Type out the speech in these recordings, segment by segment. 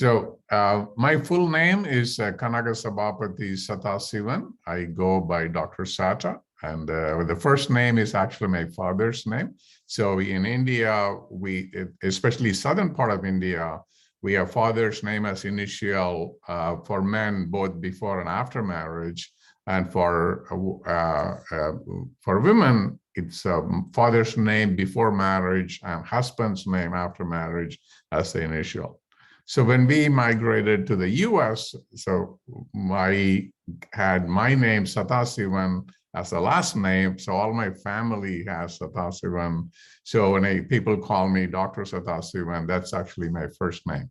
My full name is Kanaga Sabapati Satasivan. I go by Dr. Sata, and the first name is actually my father's name. So in India, especially southern part of India, we have father's name as initial for men, both before and after marriage. And for women, it's father's name before marriage and husband's name after marriage as the initial. So when we migrated to the US, so I had my name Satasivan as the last name. So all my family has Satasivan. So when people call me Dr. Satasivan, that's actually my first name.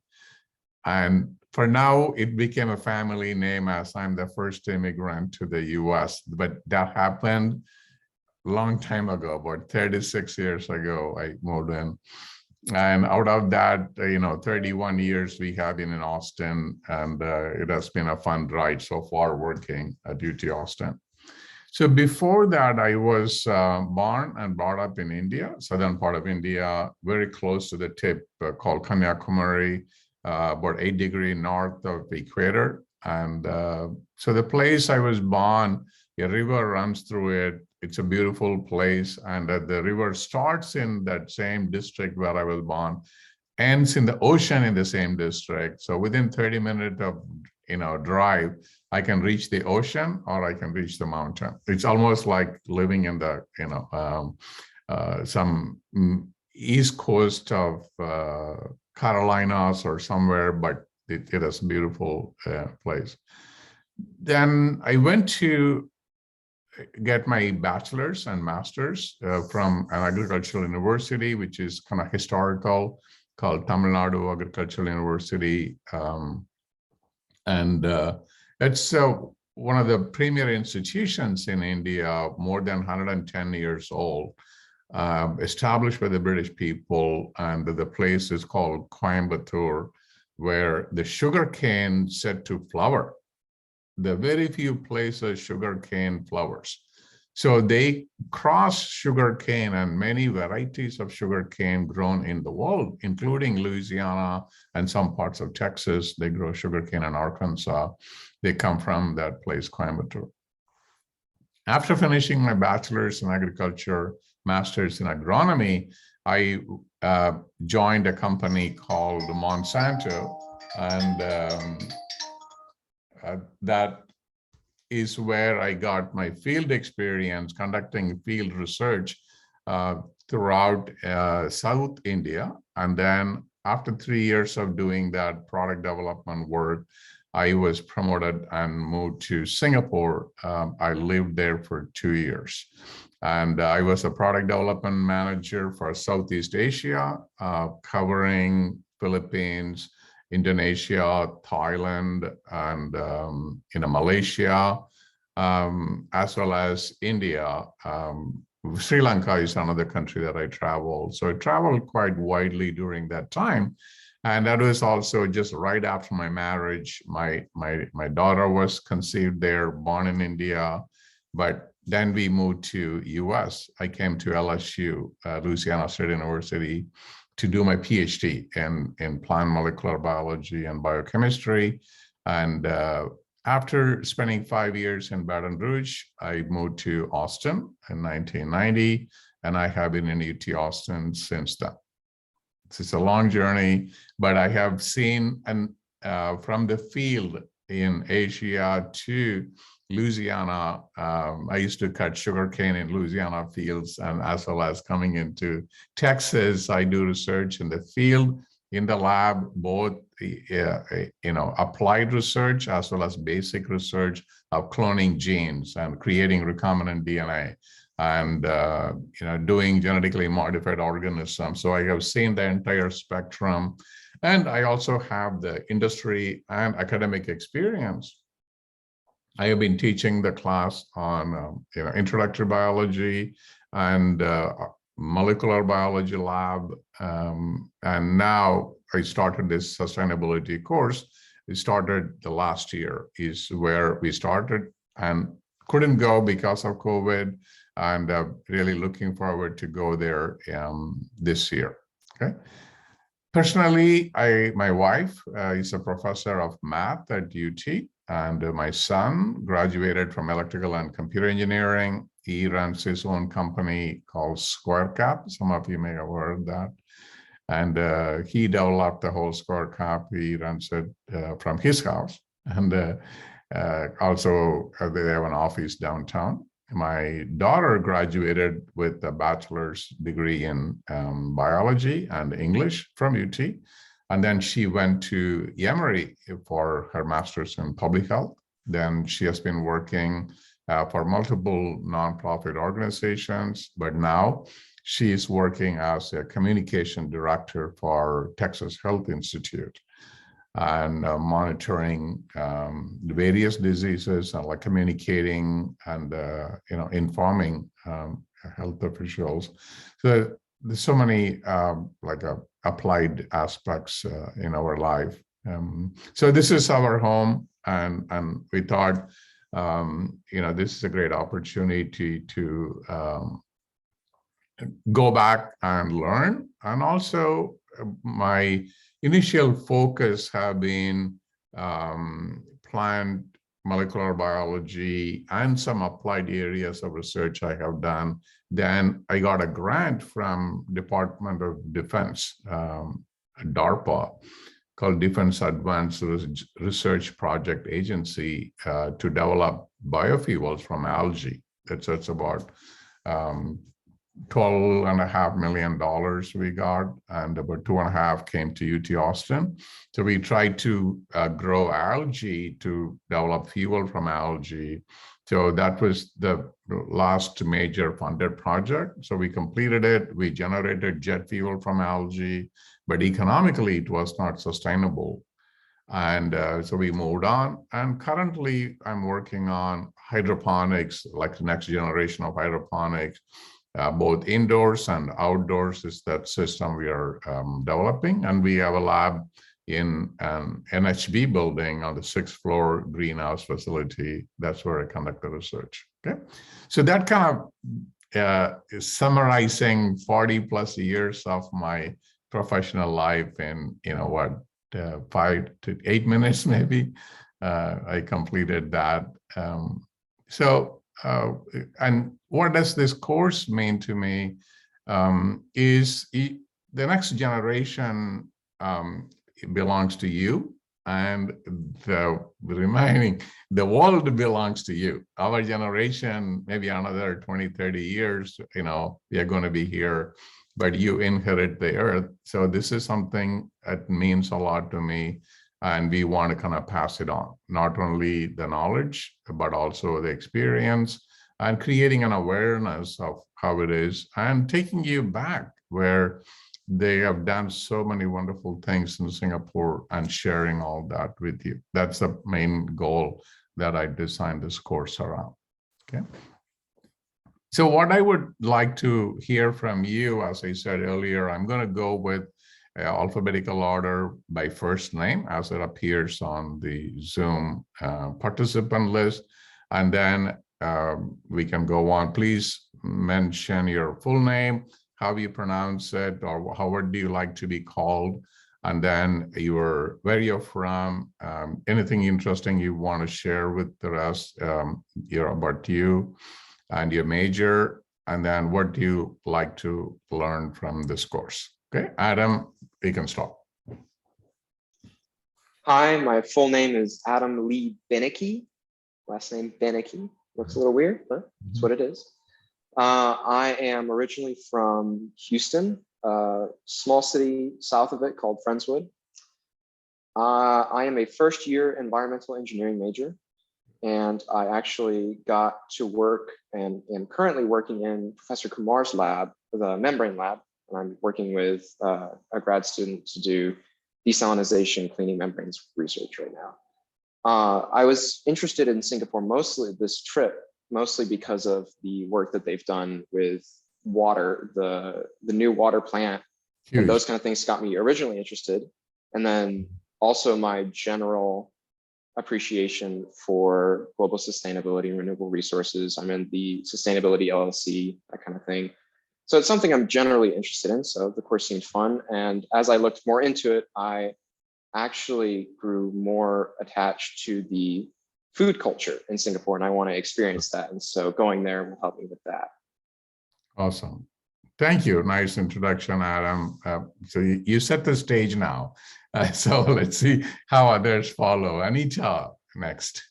And for now, it became a family name as I'm the first immigrant to the US. But that happened a long time ago, about 36 years ago, I moved in. And out of that, 31 years we have been in Austin, and it has been a fun ride so far working at UT Austin. So before that, I was born and brought up in India, southern part of India, very close to the tip called Kanyakumari, about 8 degrees north of the equator. And so the place I was born, a river runs through it. It's a beautiful place. And the river starts in that same district where I was born, ends in the ocean in the same district. So within 30 minutes of drive, I can reach the ocean or I can reach the mountain. It's almost like living in the some east coast of Carolinas or somewhere, but it is a beautiful place. Then I went to get my bachelor's and master's from an agricultural university, which is kind of historical, called Tamil Nadu Agricultural University. It's one of the premier institutions in India, more than 110 years old, established by the British people. And the place is called Coimbatore, where the sugar cane set to flower. The very few places sugar cane flowers. So they cross sugar cane and many varieties of sugar cane grown in the world, including Louisiana and some parts of Texas. They grow sugar cane in Arkansas. They come from that place, Coimbatore. After finishing my bachelor's in agriculture, master's in agronomy, I joined a company called Monsanto, and that is where I got my field experience conducting field research throughout South India. And then after 3 years of doing that product development work, I was promoted and moved to Singapore. I lived there for 2 years. And I was a product development manager for Southeast Asia, covering Philippines, Indonesia, Thailand, and Malaysia, as well as India. Sri Lanka is another country that I traveled. So I traveled quite widely during that time. And that was also just right after my marriage. My daughter was conceived there, born in India, but then we moved to US. I came to LSU, Louisiana State University, to do my PhD in plant molecular biology and biochemistry. And after spending 5 years in Baton Rouge, I moved to Austin in 1990, and I have been in UT Austin since then. It's a long journey, but I have seen, and from the field in Asia to Louisiana, I used to cut sugarcane in Louisiana fields, and as well as coming into Texas, I do research in the field, in the lab, both applied research as well as basic research of cloning genes and creating recombinant DNA, and doing genetically modified organisms. So I have seen the entire spectrum, and I also have the industry and academic experience. I have been teaching the class on introductory biology and molecular biology lab, and now I started this sustainability course. It started the last year is where we started, and couldn't go because of COVID, and really looking forward to go there this year. Okay. Personally, my wife is a professor of math at UT, and my son graduated from electrical and computer engineering. He runs his own company called SquareCap. Some of you may have heard that. And he developed the whole SquareCap. He runs it from his house. And also, they have an office downtown. My daughter graduated with a bachelor's degree in biology and English from UT. And then she went to Emory for her master's in public health. Then she has been working for multiple nonprofit organizations, but now she is working as a communication director for Texas Health Institute and monitoring various diseases and like communicating and informing health officials. So there's so many applied aspects in our life. So this is our home, and we thought this is a great opportunity to go back and learn. And also my initial focus have been plant molecular biology and some applied areas of research I have done. Then I got a grant from Department of Defense, DARPA, called Defense Advanced Research Project Agency to develop biofuels from algae. It's about $12.5 million we got, and about 2.5 came to UT Austin. So we tried to grow algae to develop fuel from algae. So that was the last major funded project. So we completed it. We generated jet fuel from algae, but economically it was not sustainable. And so we moved on. And currently I'm working on hydroponics, like the next generation of hydroponics. Both indoors and outdoors is that system we are developing. And we have a lab in an NHB building on the 6th floor greenhouse facility. That's where I conduct the research. Okay, so that kind of is summarizing 40 plus years of my professional life in 5 to 8 minutes maybe. I completed that. And what does this course mean to me is the next generation belongs to you, and the world belongs to you. Our generation, maybe another 20, 30 years, we are going to be here, but you inherit the earth. So this is something that means a lot to me. And we want to kind of pass it on, not only the knowledge, but also the experience, and creating an awareness of how it is and taking you back where they have done so many wonderful things in Singapore and sharing all that with you. That's the main goal that I designed this course around. Okay. So what I would like to hear from you, as I said earlier, I'm going to go with alphabetical order by first name as it appears on the Zoom participant list. And then we can go on. Please mention your full name, how you pronounce it, or however do you like to be called. And then where you're from, anything interesting you want to share with the rest, about you and your major, and then what do you like to learn from this course. Okay, Adam, you can start. Hi, my full name is Adam Lee Beneke. Last name Beneke. Looks a little weird, but that's what it is. I am originally from Houston, a small city south of it called Friendswood. I am a first-year environmental engineering major, and I actually got to work and am currently working in Professor Kumar's lab, the membrane lab. And I'm working with a grad student to do desalinization cleaning membranes research right now. I was interested in Singapore this trip, mostly because of the work that they've done with water, the new water plant. Huge. And those kind of things got me originally interested. And then also my general appreciation for global sustainability and renewable resources. I'm in the sustainability LLC, that kind of thing. So it's something I'm generally interested in. So the course seemed fun. And as I looked more into it, I actually grew more attached to the food culture in Singapore, and I want to experience that. And so going there will help me with that. Awesome. Thank you. Nice introduction, Adam. So you set the stage now. So let's see how others follow. Anita, next.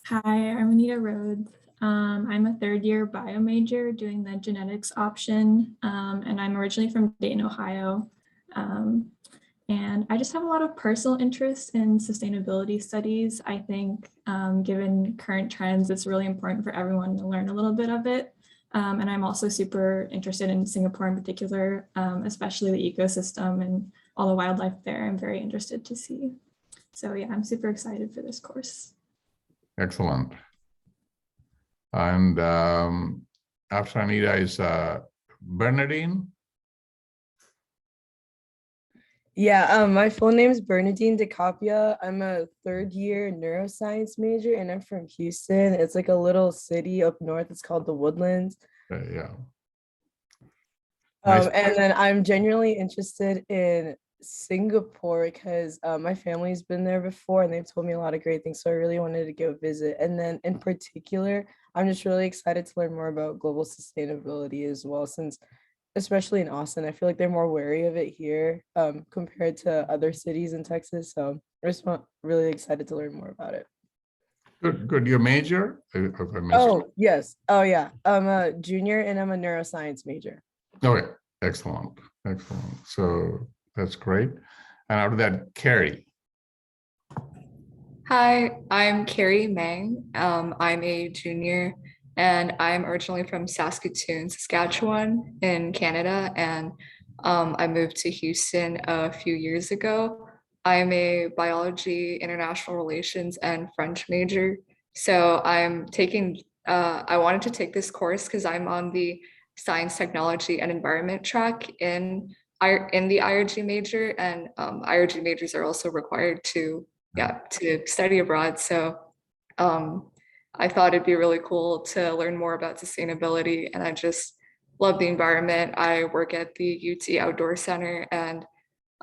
Hi, I'm Anita Rhodes. I'm a third-year bio major doing the genetics option, and I'm originally from Dayton, Ohio. And I just have a lot of personal interest in sustainability studies. I think given current trends, it's really important for everyone to learn a little bit of it. And I'm also super interested in Singapore in particular, especially the ecosystem and all the wildlife there. I'm very interested to see. So yeah, I'm super excited for this course. Excellent. And after Anita is Bernadine. Yeah, my full name is Bernadine DeCapia. I'm a third-year neuroscience major, and I'm from Houston. It's like a little city up north. It's called the Woodlands. Yeah. Nice. And then I'm genuinely interested in Singapore because my family's been there before, and they've told me a lot of great things. So I really wanted to go visit. And then in particular, I'm just really excited to learn more about global sustainability as well, since especially in Austin, I feel like they're more wary of it here compared to other cities in Texas. So I just really excited to learn more about it. Good, good. Your major? Oh, yes. Oh, yeah. I'm a junior and I'm a neuroscience major. Okay, excellent, excellent. So that's great. And out of that, Carrie. Hi, I'm Carrie Meng. I'm a junior and I'm originally from Saskatoon, Saskatchewan in Canada. And I moved to Houston a few years ago. I'm a biology, international relations, and French major. So I'm taking, I wanted to take this course because I'm on the science, technology, and environment track in the IRG major, and IRG majors are also required to study abroad. So I thought it'd be really cool to learn more about sustainability, and I just love the environment. I work at the UT Outdoor Center, and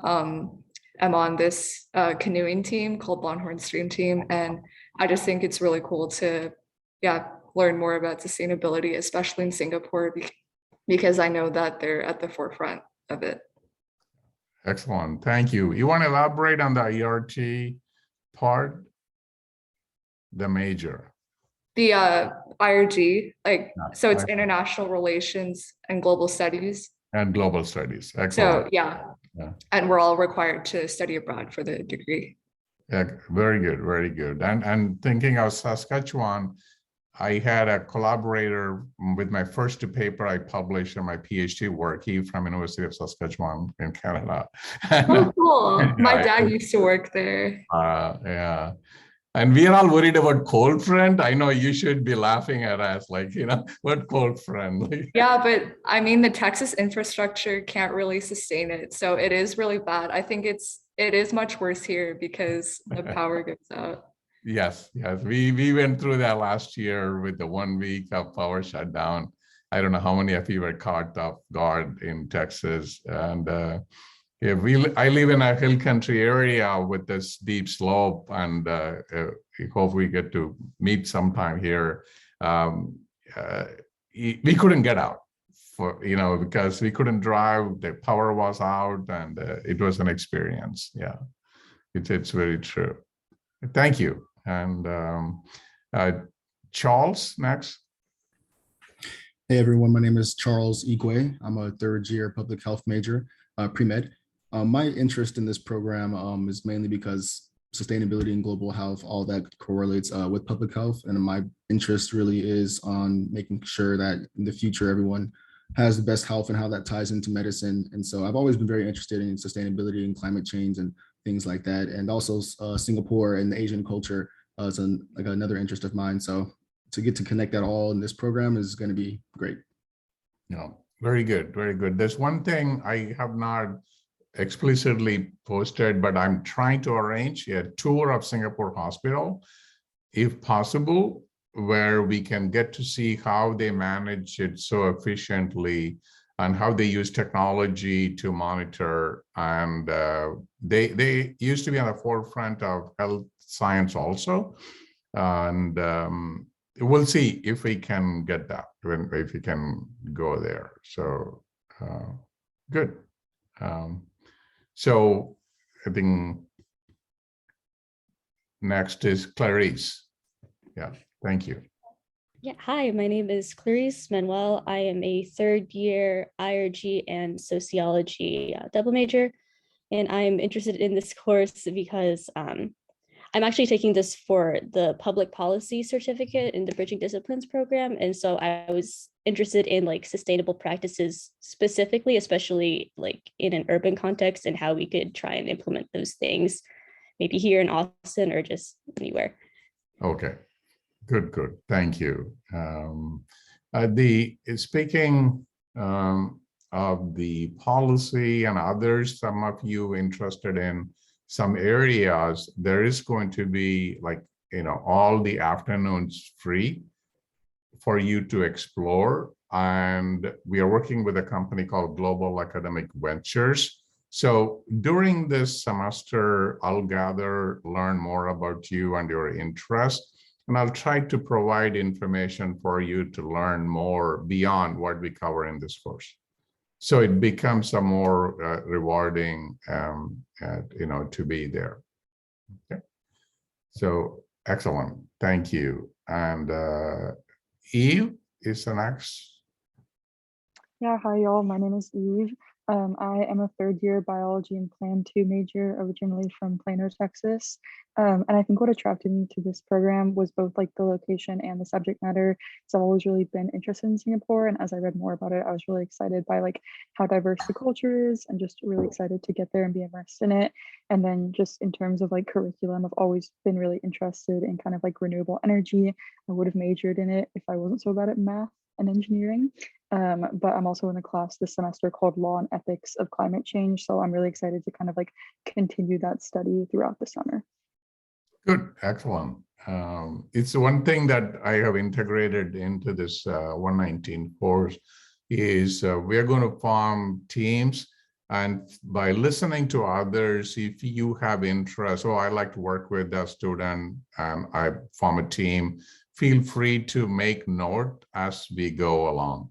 I'm on this canoeing team called Longhorn Stream Team, and I just think it's really cool to learn more about sustainability, especially in Singapore, because I know that they're at the forefront of it. Excellent, thank you. You want to elaborate on the IRT part? The major. The IRG, so it's international relations and global studies. And global studies, excellent. So yeah, and we're all required to study abroad for the degree. Yeah, very good, very good. And thinking of Saskatchewan, I had a collaborator with my first paper I published in my PhD work. He from University of Saskatchewan in Canada. Oh, cool. My dad used to work there. Yeah. And we are all worried about cold front. I know you should be laughing at us, like, what cold front? Yeah, but I mean, the Texas infrastructure can't really sustain it. So it is really bad. I think it is much worse here because the power goes out. Yes, yes. We went through that last year with the 1 week of power shutdown. I don't know how many of you were caught off guard in Texas. And I live in a hill country area with this steep slope, and we hope we get to meet sometime here. We couldn't get out because we couldn't drive. The power was out, and it was an experience. Yeah, it's very true. Thank you. And Charles, next. Hey everyone, my name is Charles Igwe. I'm a third-year public health major, pre-med. My interest in this program is mainly because sustainability and global health, all that correlates with public health. And my interest really is on making sure that in the future, everyone has the best health and how that ties into medicine. And so I've always been very interested in sustainability and climate change and things like that. And also Singapore and the Asian culture is another interest of mine. So to get to connect that all in this program is going to be great. Very good, very good. There's one thing I have not explicitly posted, but I'm trying to arrange a tour of Singapore Hospital, if possible. where we can get to see how they manage it so efficiently and how they use technology to monitor. And they used to be on the forefront of health science also. And we'll see if we can get that, if we can go there. So good. So I think next is Clarice. Yeah, thank you. Yeah, hi, my name is Clarice Manuel. I am a third year IRG and sociology double major, and I'm interested in this course because I'm actually taking this for the public policy certificate in the Bridging Disciplines program. And so I was interested in like sustainable practices specifically, especially like in an urban context, and how we could try and implement those things, maybe here in Austin or just anywhere. Okay. Good, good. Thank you. Speaking of the policy and others, some of you interested in some areas, there is going to be like, all the afternoons free for you to explore. And we are working with a company called Global Academic Ventures. So during this semester, I'll learn more about you and your interest. And I'll try to provide information for you to learn more beyond what we cover in this course. So it becomes a more rewarding, to be there. Okay. So excellent. Thank you. And Eve is the next. Yeah, hi y'all. My name is Eve. I am a third year biology and Plan 2 major, originally from Plano, Texas. And I think what attracted me to this program was both like the location and the subject matter. So I've always really been interested in Singapore. And as I read more about it, I was really excited by like how diverse the culture is and just really excited to get there and be immersed in it. And then just in terms of like curriculum, I've always been really interested in kind of like renewable energy. I would have majored in it if I wasn't so bad at math and engineering. But I'm also in a class this semester called Law and Ethics of Climate Change. So I'm really excited to kind of like continue that study throughout the summer. Good, excellent. It's one thing that I have integrated into this 119 course is we are going to form teams, and by listening to others, if you have interest, I like to work with a student and I form a team, feel free to make note as we go along.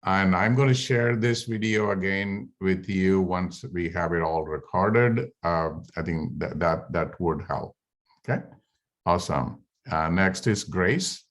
And I'm going to share this video again with you once we have it all recorded. I think that would help. Okay, awesome. Next is Grace.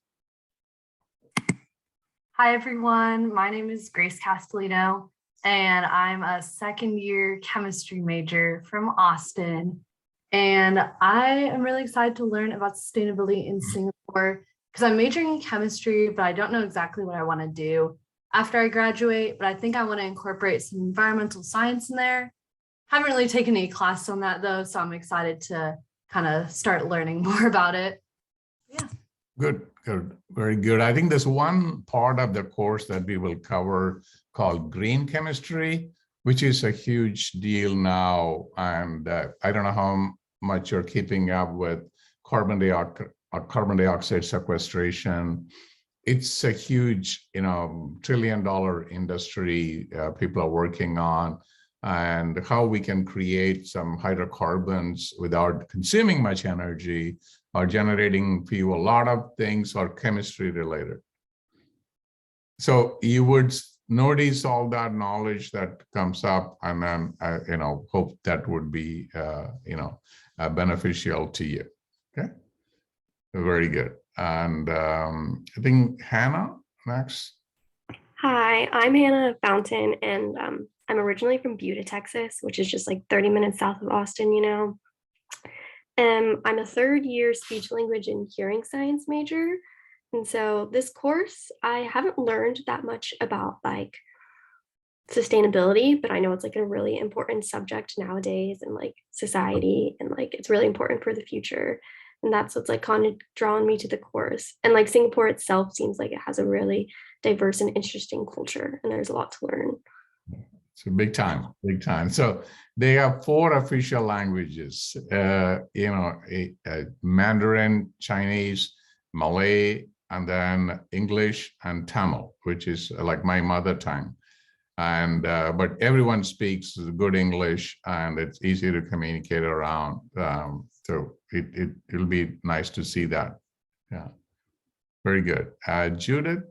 Hi, everyone. My name is Grace Castellino, and I'm a second year chemistry major from Austin. And I am really excited to learn about sustainability in Singapore because I'm majoring in chemistry, but I don't know exactly what I want to do after I graduate, but I think I want to incorporate some environmental science in there. Haven't really taken any class on that though, so I'm excited to kind of start learning more about it. Yeah. Good, good, very good. I think there's one part of the course that we will cover called green chemistry, which is a huge deal now. And I don't know how much you're keeping up with carbon dioxide sequestration. It's a huge, $1 trillion industry people are working on, and how we can create some hydrocarbons without consuming much energy or generating fuel. A lot of things are chemistry related. So you would notice all that knowledge that comes up, and then, hope that would be, beneficial to you. Okay, very good. And I think Hannah next. Hi, I'm Hannah Fountain, and I'm originally from Buda, Texas, which is just like 30 minutes south of Austin, I'm a third year speech, language, and hearing science major. And so this course, I haven't learned that much about like sustainability, but I know it's like a really important subject nowadays in like society, and like it's really important for the future. And that's what's like kind of drawn me to the course. And like Singapore itself seems like it has a really diverse and interesting culture, and there's a lot to learn. So big time, big time. So they have 4 official languages, Mandarin, Chinese, Malay, and then English and Tamil, which is like my mother tongue. And but everyone speaks good English, and it's easy to communicate around. So it'll be nice to see that. Yeah, very good. Judith.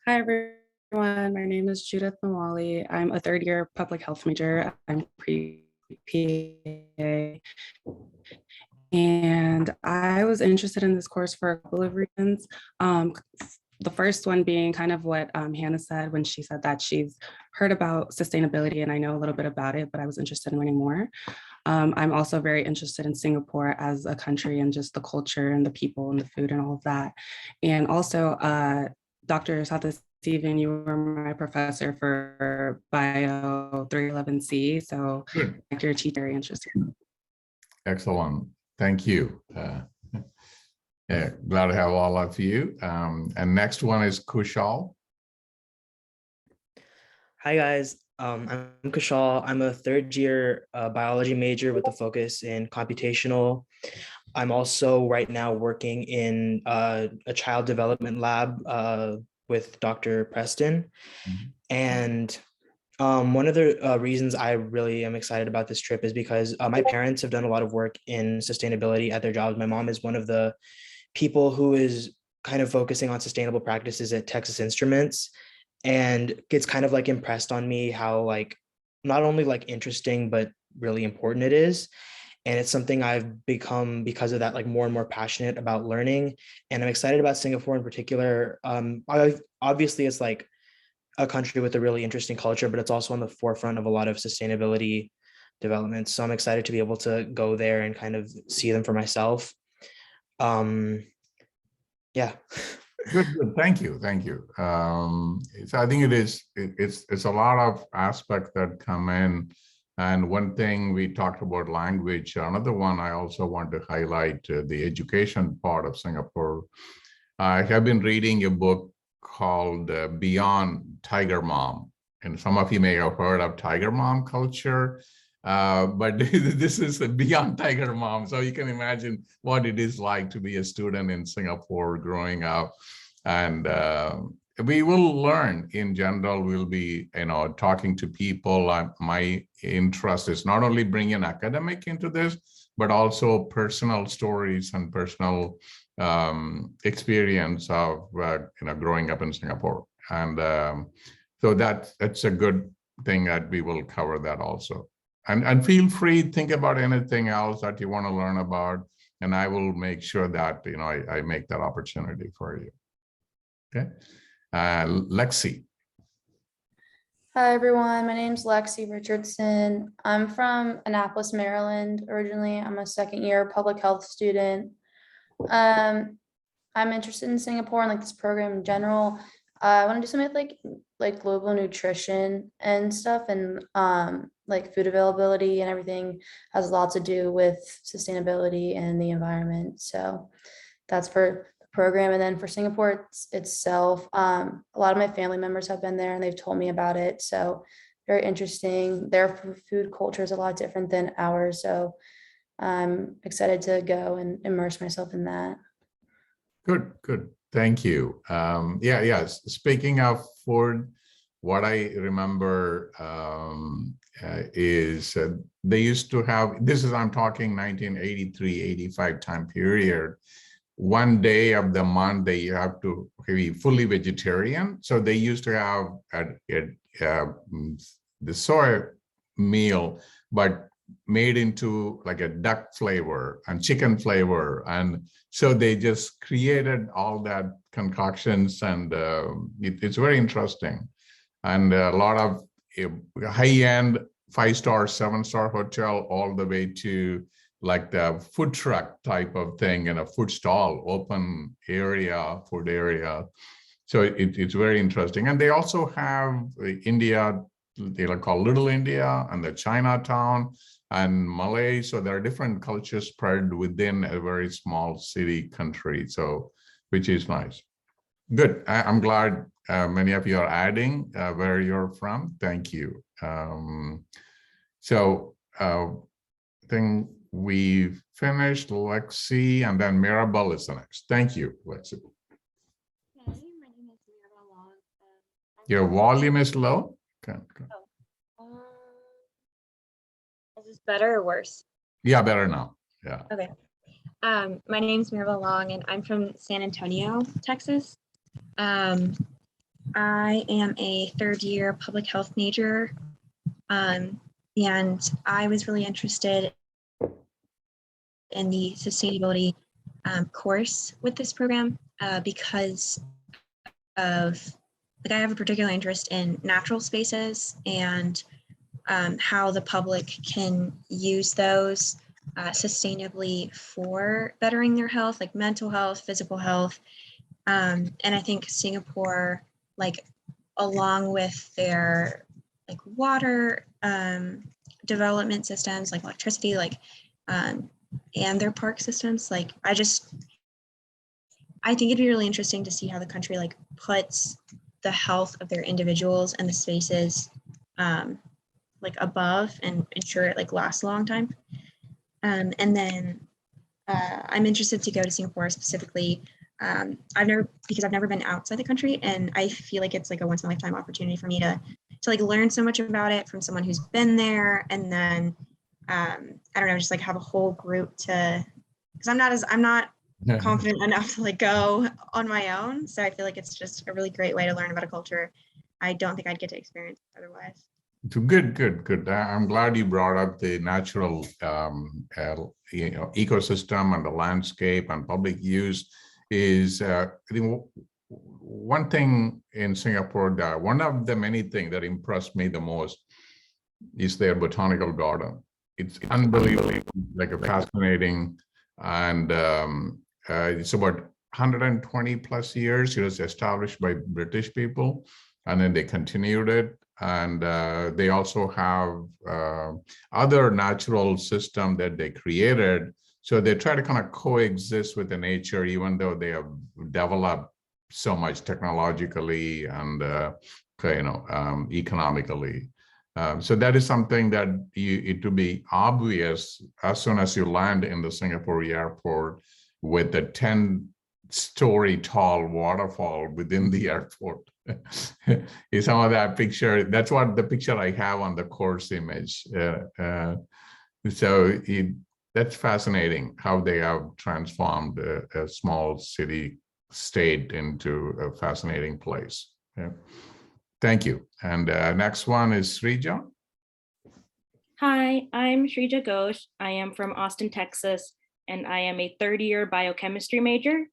Hi, everyone. My name is Judith Mawali. I'm a third-year public health major. I'm pre-PA. And I was interested in this course for a couple of reasons. The first one being kind of what Hannah said when she said that she's heard about sustainability, and I know a little bit about it, but I was interested in learning more. I'm also very interested in Singapore as a country and just the culture and the people and the food and all of that. And also, Dr. Steven, you were my professor for Bio 311C, so your teacher very interesting. Excellent, thank you. Yeah, glad to have all of you. And next one is Kushal. Hi guys, I'm Kushal. I'm a third-year biology major with a focus in computational. I'm also right now working in a child development lab with Dr. Preston. And one of the reasons I really am excited about this trip is because my parents have done a lot of work in sustainability at their jobs. My mom is one of the people who is kind of focusing on sustainable practices at Texas Instruments. And it's kind of like impressed on me how like not only like interesting, but really important it is. And it's something I've become, because of that, like more and more passionate about learning. And I'm excited about Singapore in particular. Obviously, it's like a country with a really interesting culture, but it's also on the forefront of a lot of sustainability developments. So I'm excited to be able to go there and kind of see them for myself. Yeah. Good, thank you. So I think it's a lot of aspects that come in. And one thing we talked about language, another one I also want to highlight the education part of Singapore. I have been reading a book called Beyond Tiger Mom. And some of you may have heard of Tiger Mom culture. But this is beyond Tiger Mom. So you can imagine what it is like to be a student in Singapore growing up. And we will learn in general. We'll be, talking to people. My interest is not only bringing academic into this, but also personal stories and personal experience of, growing up in Singapore. And so that's a good thing that we will cover that also. And feel free, think about anything else that you want to learn about, and I will make sure that, I make that opportunity for you. Okay. Lexi. Hi, everyone. My name's Lexi Richardson. I'm from Annapolis, Maryland. Originally, I'm a second-year public health student. I'm interested in Singapore and like this program in general. I want to do something with like global nutrition and stuff, and like food availability and everything has a lot to do with sustainability and the environment. So that's for the program. And then for Singapore itself, a lot of my family members have been there and they've told me about it. So very interesting. Their food culture is a lot different than ours. So I'm excited to go and immerse myself in that. Good. Thank you. Yes. Speaking of food, what I remember is they used to have, I'm talking 1983, 85 time period. One day of the month, they have to be fully vegetarian. So they used to have the soy meal, but made into like a duck flavor and chicken flavor. And so they just created all that concoctions, and it's very interesting. And a lot of high-end 5-star, 7-star hotel, all the way to like the food truck type of thing and a food stall, open area, food area. So it's very interesting. And they also have India, they call Little India, and the Chinatown and Malay. So there are different cultures spread within a very small city country. So, which is nice. Good. I'm glad many of you are adding where you're from. Thank you. I think we finished Lexi, and then Mirabelle is the next. Thank you, Lexi. Hi, my name is Mirabelle Long. Your volume is low. Okay. Is this better or worse? Yeah, better now. Yeah. Okay. My name is Mirabelle Long, and I'm from San Antonio, Texas. I am a third-year public health major, and I was really interested in the sustainability course with this program because of, like, I have a particular interest in natural spaces and how the public can use those sustainably for bettering their health, like mental health, physical health. And I think Singapore, like, along with their like water development systems, like electricity, like and their park systems, like I think it'd be really interesting to see how the country like puts the health of their individuals and the spaces like above and ensure it like lasts a long time. And then I'm interested to go to Singapore specifically. I've never been outside the country, and I feel like it's like a once in a lifetime opportunity for me to like learn so much about it from someone who's been there, and then I don't know, just like have a whole group to, because I'm not confident enough to like go on my own. So I feel like it's just a really great way to learn about a culture I don't think I'd get to experience otherwise. Good. I'm glad you brought up the natural, ecosystem and the landscape and public use. Is one thing in Singapore that one of the many things that impressed me the most is their botanical garden. It's unbelievable, like a fascinating, and it's about 120 plus years. It was established by British people, and then they continued it. And they also have other natural system that they created. So they try to kind of coexist with the nature, even though they have developed so much technologically and economically. So that is something that it will be obvious as soon as you land in the Singapore airport with the 10-story tall waterfall within the airport. Is some of that picture. That's what the picture I have on the course image. That's fascinating how they have transformed a small city state into a fascinating place. Yeah. Thank you. And next one is Srija. Hi, I'm Srija Ghosh. I am from Austin, Texas, and I am a third-year biochemistry major.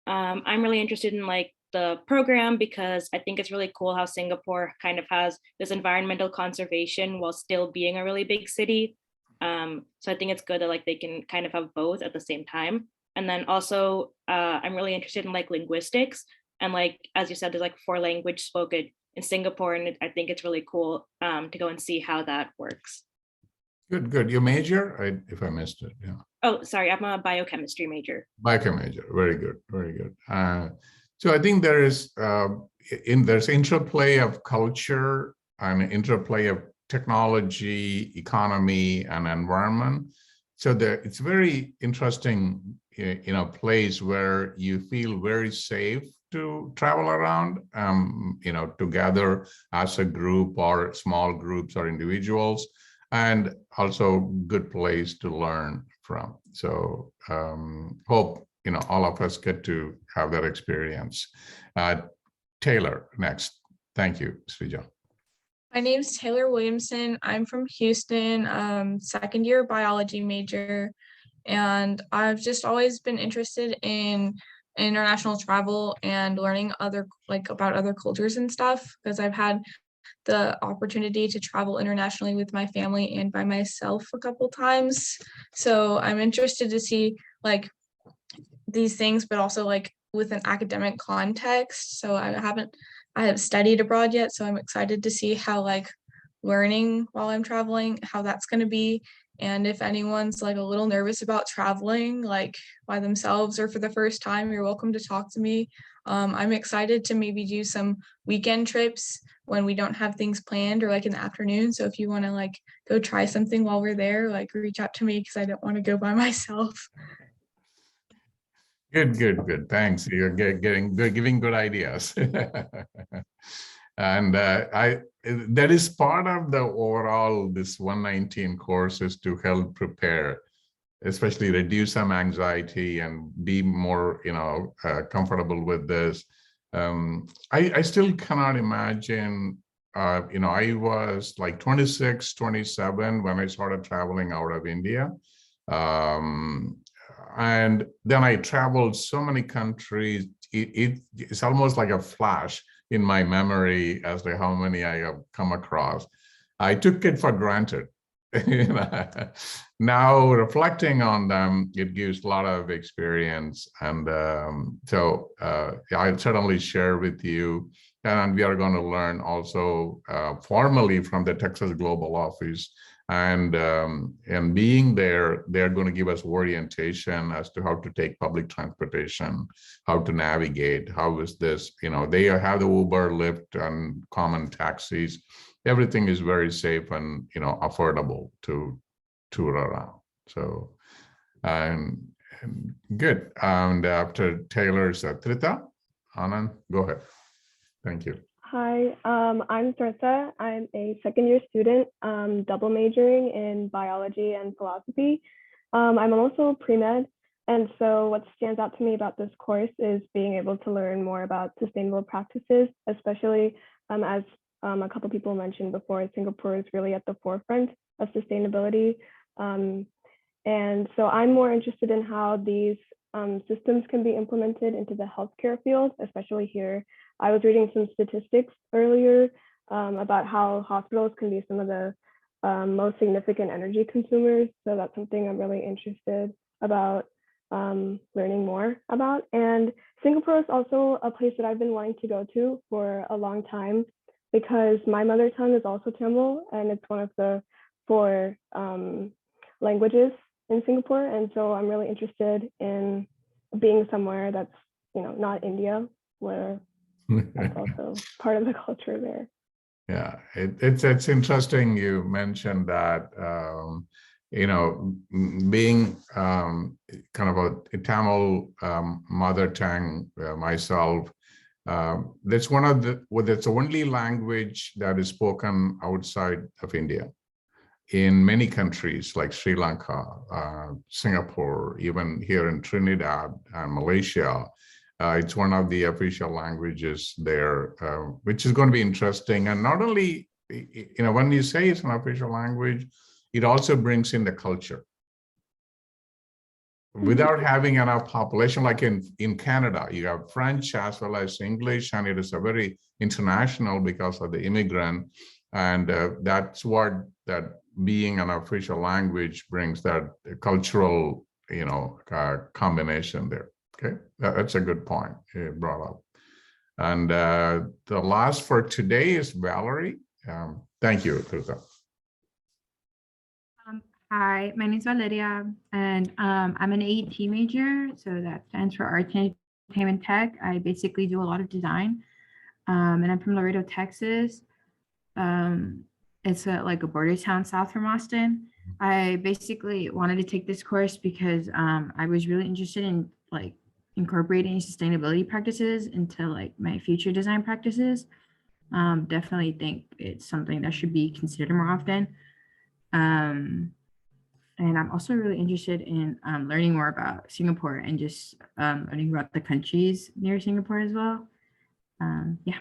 I'm really interested in like the program because I think it's really cool how Singapore kind of has this environmental conservation while still being a really big city. So I think it's good that like they can kind of have both at the same time. And then also I'm really interested in like linguistics, and like as you said, there's like 4 languages spoken in Singapore, and I think it's really cool to go and see how that works. Good. Your major? If I missed it, yeah. Oh, sorry, I'm a biochemistry major. Biochemistry major. Very good. So I think there's interplay of culture and interplay of technology, economy, and environment. So it's very interesting, place where you feel very safe to travel around, together as a group or small groups or individuals, and also good place to learn from. So hope all of us get to have that experience. Taylor, next. Thank you, Srija. My name's Taylor Williamson. I'm from Houston, second year biology major, and I've just always been interested in international travel and learning about other cultures and stuff, because I've had the opportunity to travel internationally with my family and by myself a couple times. So I'm interested to see like these things, but also like with an academic context. So I have studied abroad yet, so I'm excited to see how like learning while I'm traveling, how that's going to be. And if anyone's like a little nervous about traveling like by themselves or for the first time, you're welcome to talk to me. I'm excited to maybe do some weekend trips when we don't have things planned or like in the afternoon. So if you want to like go try something while we're there, like reach out to me because I don't want to go by myself. Good. Thanks. You're getting good, giving good ideas. And that is part of the overall, this 119 course is to help prepare, especially reduce some anxiety and be more, comfortable with this. I still cannot imagine, I was like 26, 27 when I started traveling out of India. And then I traveled so many countries. It's almost like a flash in my memory as to how many I have come across. I took it for granted. Now reflecting on them, it gives a lot of experience. And so I'll certainly share with you. And we are going to learn also formally from the Texas Global Office. And being there, they're going to give us orientation as to how to take public transportation, how to navigate, how is this, they have the Uber, Lyft, and common taxis. Everything is very safe and, affordable to tour around. So, and good. And after Taylor's Trita, Anand, go ahead. Thank you. Hi, I'm Sartha. I'm a second-year student, double majoring in biology and philosophy. I'm also pre-med, and so what stands out to me about this course is being able to learn more about sustainable practices, especially as a couple people mentioned before, Singapore is really at the forefront of sustainability. And so I'm more interested in how these systems can be implemented into the healthcare field, especially here. I was reading some statistics earlier about how hospitals can be some of the most significant energy consumers. So that's something I'm really interested about learning more about. And Singapore is also a place that I've been wanting to go to for a long time because my mother tongue is also Tamil, and it's one of the 4 languages in Singapore. And so I'm really interested in being somewhere that's, not India, where that's also part of the culture there. Yeah, it's interesting you mentioned that, being kind of a Tamil mother tongue myself, that's that's the only language that is spoken outside of India. In many countries like Sri Lanka, Singapore, even here in Trinidad and Malaysia, it's one of the official languages there, which is going to be interesting. And not only, when you say it's an official language, it also brings in the culture. Without having enough population, like in Canada, you have French as well as English, and it is a very international because of the immigrant. And that's what that being an official language brings, that cultural, combination there. Okay, that's a good point you brought up. And the last for today is Valerie. Thank you, Trita. Hi, my name is Valeria, and I'm an AET major, so that stands for Arts and Entertainment Tech. I basically do a lot of design, and I'm from Laredo, Texas. It's like a border town south from Austin. I basically wanted to take this course because I was really interested in like incorporating sustainability practices into like my future design practices. Definitely think it's something that should be considered more often. And I'm also really interested in learning more about Singapore and just learning about the countries near Singapore as well. Yeah.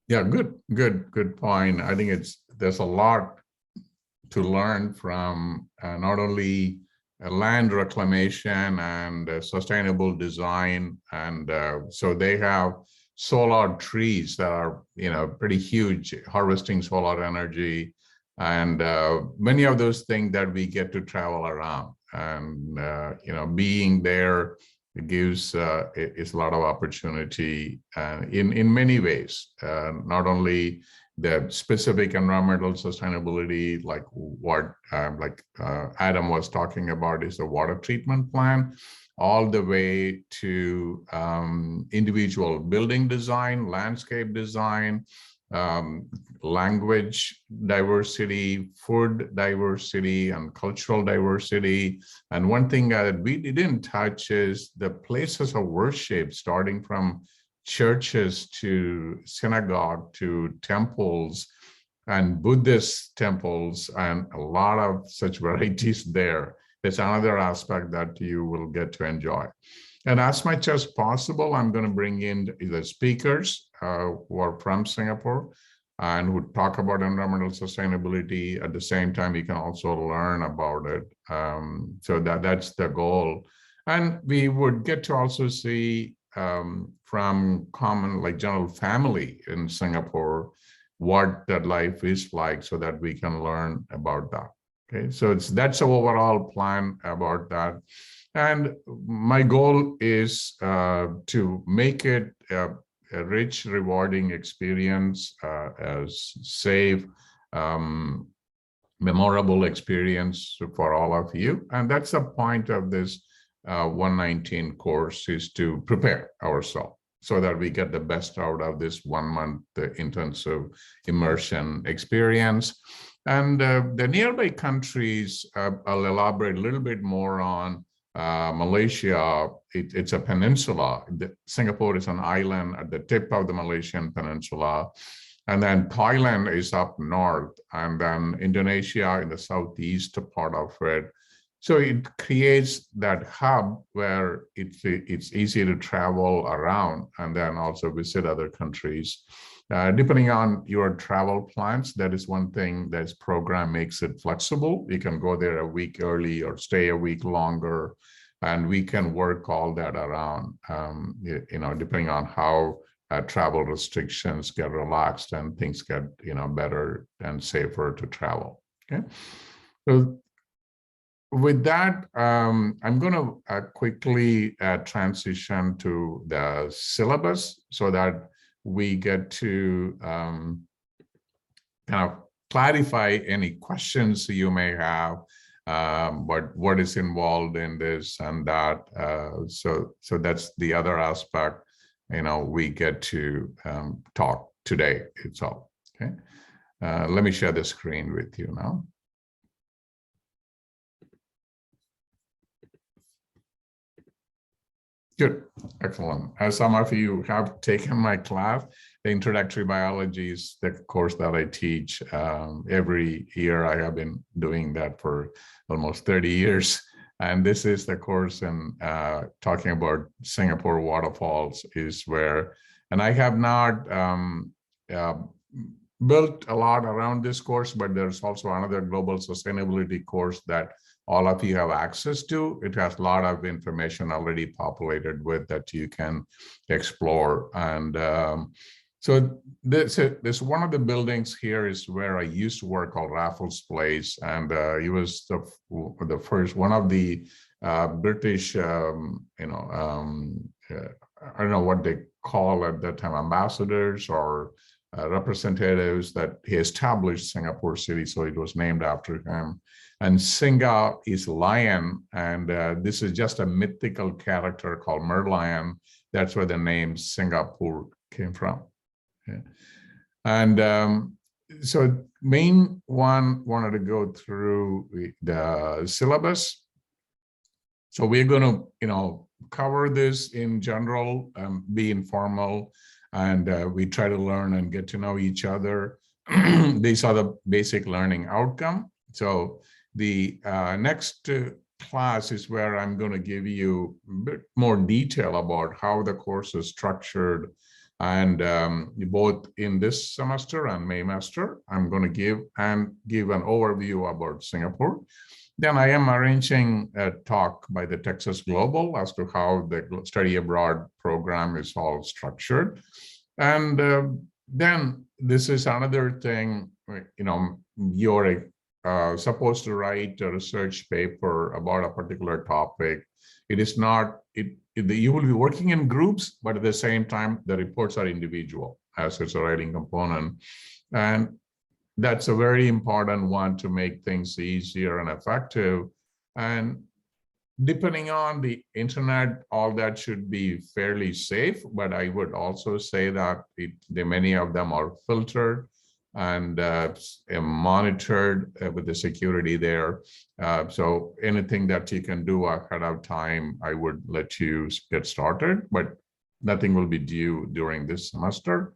Yeah, good point. I think there's a lot to learn from not only land reclamation and sustainable design. And so they have solar trees that are, pretty huge, harvesting solar energy. And many of those things that we get to travel around, and being there, it gives it's a lot of opportunity in many ways. Not only the specific environmental sustainability, like what Adam was talking about, is the water treatment plant, all the way to individual building design, landscape design, language diversity, food diversity, and cultural diversity. And one thing that we didn't touch is the places of worship, starting from churches to synagogue to temples and Buddhist temples, and a lot of such varieties there. It's another aspect that you will get to enjoy. And as much as possible, I'm going to bring in the speakers who are from Singapore and who talk about environmental sustainability. At the same time, you can also learn about it. So that's the goal. And we would get to also see from common, like general family in Singapore, what that life is like, so that we can learn about that. Okay, so that's the overall plan about that. And my goal is to make it a rich, rewarding experience, as safe, memorable experience for all of you. And that's the point of this 119 course, is to prepare ourselves so that we get the best out of this 1 month intensive immersion experience. And the nearby countries, I'll elaborate a little bit more on. Malaysia, it's a peninsula. Singapore is an island at the tip of the Malaysian peninsula. And then Thailand is up north, and then Indonesia in the southeast part of it. So it creates that hub where it's easy to travel around and then also visit other countries. Depending on your travel plans, that is one thing this program makes it flexible. You can go there a week early or stay a week longer, and we can work all that around, depending on how travel restrictions get relaxed and things get, better and safer to travel. Okay. So with that, I'm going to quickly transition to the syllabus so that we get to kind of clarify any questions you may have, but what is involved in this and that. So that's the other aspect, we get to talk today itself. Okay, let me share the screen with you now. Good, excellent. As some of you have taken my class, the introductory biology is the course that I teach every year. I have been doing that for almost 30 years. And this is the course in talking about Singapore waterfalls is where, and I have not built a lot around this course, but there's also another global sustainability course that all of you have access to. It has a lot of information already populated with that you can explore. And so this one of the buildings here is where I used to work, called Raffles Place. And he was the first, one of the British, I don't know what they call at that time, ambassadors or representatives, that he established Singapore City. So it was named after him. And Singa is lion, and this is just a mythical character called Merlion. That's where the name Singapore came from. Okay. And so main one wanted to go through the syllabus. So we're going to, cover this in general, be informal, and we try to learn and get to know each other. These are the basic learning outcome. So the next class is where I'm going to give you a bit more detail about how the course is structured. And both in this semester and May semester, I'm going to give an overview about Singapore. Then I am arranging a talk by the Texas Global as to how the study abroad program is all structured. And then this is another thing, you're supposed to write a research paper about a particular topic. It is not, you will be working in groups, but at the same time, the reports are individual as it's a writing component. And that's a very important one to make things easier and effective. And Depending on the internet, all that should be fairly safe, but I would also say that many of them are filtered and monitored with the security there. So anything that you can do ahead of time, I would let you get started, but nothing will be due during this semester.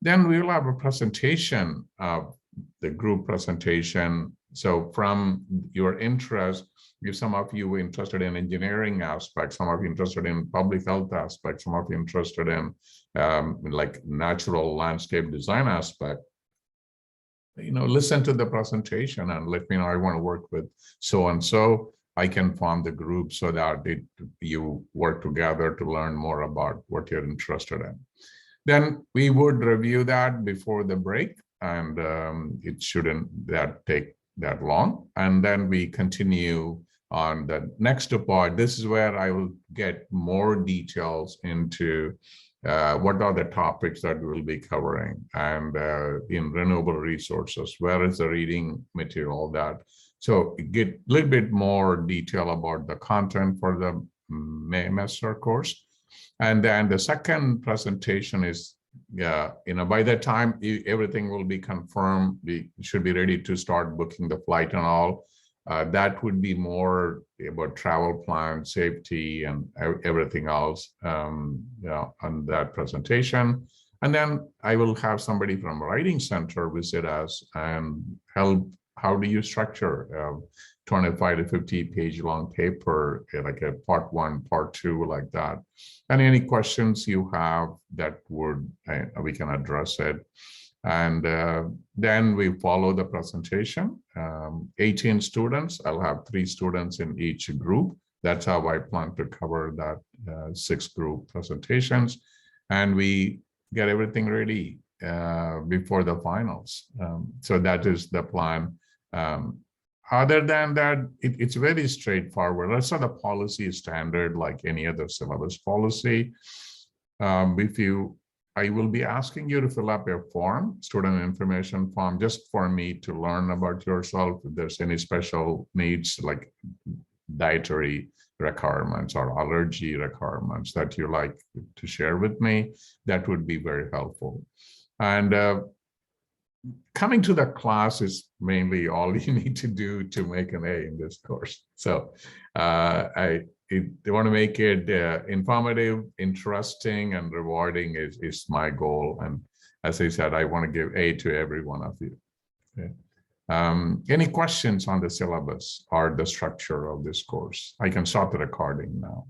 Then we will have a presentation, the group presentation. So from your interest, if some of you are interested in engineering aspects, some of you interested in public health aspects, some of you interested in like natural landscape design aspect, listen to the presentation and let me know, I want to work with so-and-so. I can form the group so that you work together to learn more about what you're interested in. Then we would review that before the break, and it shouldn't take that long. And then we continue on the next part. This is where I will get more details into what are the topics that we will be covering, and in renewable resources, where is the reading material, all that. So get a little bit more detail about the content for the semester course. And then the second presentation is, by that time, everything will be confirmed. We should be ready to start booking the flight and all. That would be more about travel plan, safety, and everything else on that presentation. And then I will have somebody from Writing Center visit us and help. How do you structure a 25 to 50 page long paper, like a part 1, part 2, like that? And any questions you have that we can address it. And then we follow the presentation. 18 students, I'll have 3 students in each group. That's how I plan to cover that 6 group presentations. And we get everything ready before the finals. So that is the plan. Other than that, it's very straightforward. That's not a policy standard like any other syllabus policy. I will be asking you to fill up a form, student information form, just for me to learn about yourself. If there's any special needs like dietary requirements or allergy requirements that you like to share with me, that would be very helpful. And coming to the class is mainly all you need to do to make an A in this course. So they want to make it informative, interesting, and rewarding is my goal. And as I said, I want to give A to every one of you. Okay. Any questions on the syllabus or the structure of this course? I can start the recording now.